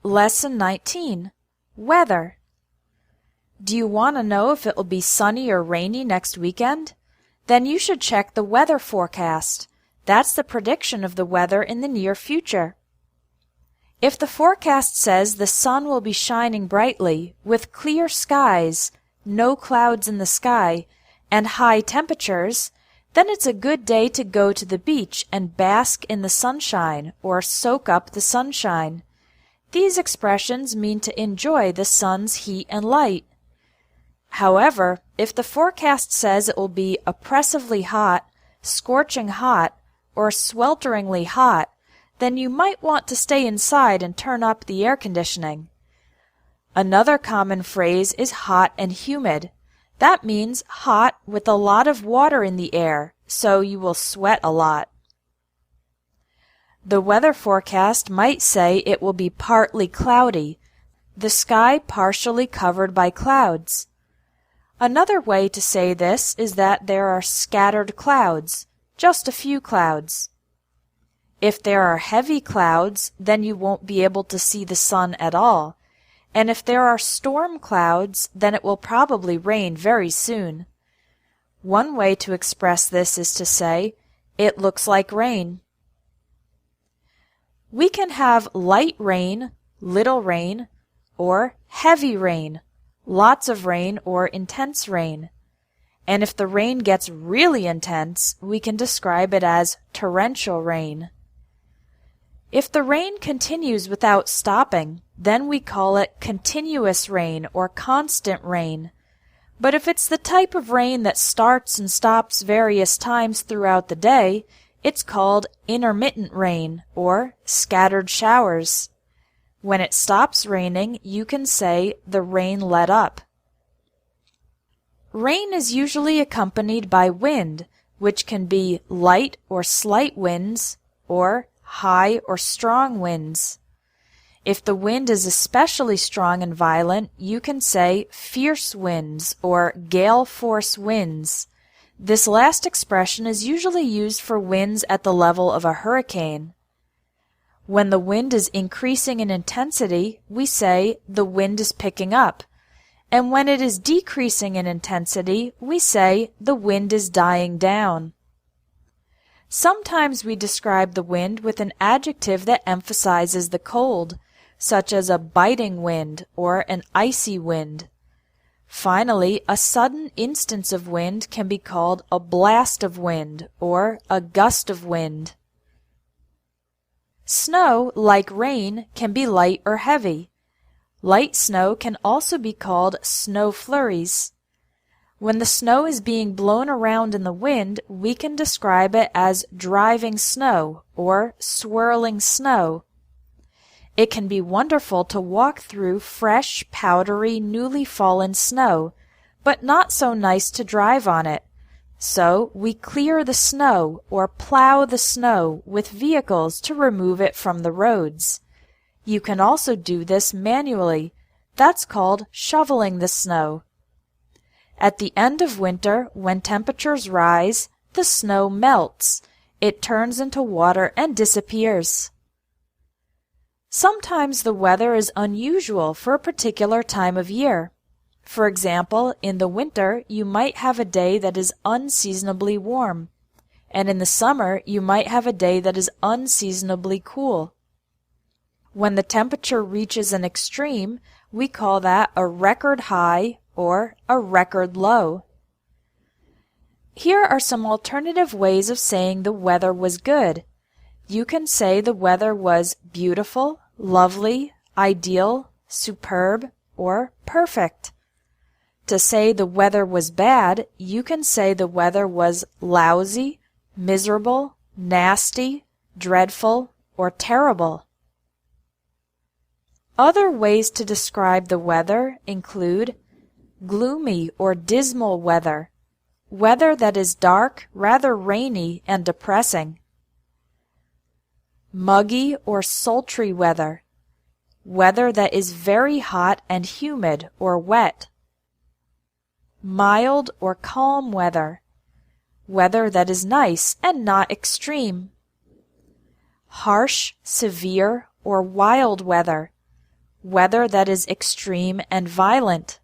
Lesson 19. Weather. Do you want to know if it will be sunny or rainy next weekend? Then you should check the weather forecast. That's the prediction of the weather in the near future. If the forecast says the sun will be shining brightly, with clear skies, no clouds in the sky, and high temperatures, then it's a good day to go to the beach and bask in the sunshine or soak up the sunshine. These expressions mean to enjoy the sun's heat and light. However, if the forecast says it will be oppressively hot, scorching hot, or swelteringly hot, then you might want to stay inside and turn up the air conditioning. Another common phrase is hot and humid. That means hot with a lot of water in the air, so you will sweat a lot. The weather forecast might say it will be partly cloudy, the sky partially covered by clouds. Another way to say this is that there are scattered clouds, just a few clouds. If there are heavy clouds, then you won't be able to see the sun at all. And if there are storm clouds, then it will probably rain very soon. One way to express this is to say, "It looks like rain." We can have light rain, little rain, or heavy rain, lots of rain or intense rain. And if the rain gets really intense, we can describe it as torrential rain. If the rain continues without stopping, then we call it continuous rain or constant rain. But if it's the type of rain that starts and stops various times throughout the day, it's called intermittent rain or scattered showers. When it stops raining, you can say the rain let up. Rain is usually accompanied by wind, which can be light or slight winds or high or strong winds. If the wind is especially strong and violent, you can say fierce winds or gale force winds. This last expression is usually used for winds at the level of a hurricane. When the wind is increasing in intensity, we say the wind is picking up. And when it is decreasing in intensity, we say the wind is dying down. Sometimes we describe the wind with an adjective that emphasizes the cold, such as a biting wind or an icy wind. Finally, a sudden instance of wind can be called a blast of wind or a gust of wind. Snow, like rain, can be light or heavy. Light snow can also be called snow flurries. When the snow is being blown around in the wind, we can describe it as driving snow or swirling snow. It can be wonderful to walk through fresh, powdery, newly fallen snow, but not so nice to drive on it. So we clear the snow or plow the snow with vehicles to remove it from the roads. You can also do this manually. That's called shoveling the snow. At the end of winter, when temperatures rise, the snow melts. It turns into water and disappears. Sometimes the weather is unusual for a particular time of year. For example, in the winter, you might have a day that is unseasonably warm, and in the summer, you might have a day that is unseasonably cool. When the temperature reaches an extreme, we call that a record high or a record low. Here are some alternative ways of saying the weather was good. You can say the weather was beautiful, lovely, ideal, superb, or perfect. To say the weather was bad, you can say the weather was lousy, miserable, nasty, dreadful, or terrible. Other ways to describe the weather include gloomy or dismal weather, weather that is dark, rather rainy, and depressing. Muggy or sultry weather, weather that is very hot and humid or wet. Mild or calm weather, weather that is nice and not extreme. Harsh, severe, or wild weather, weather that is extreme and violent.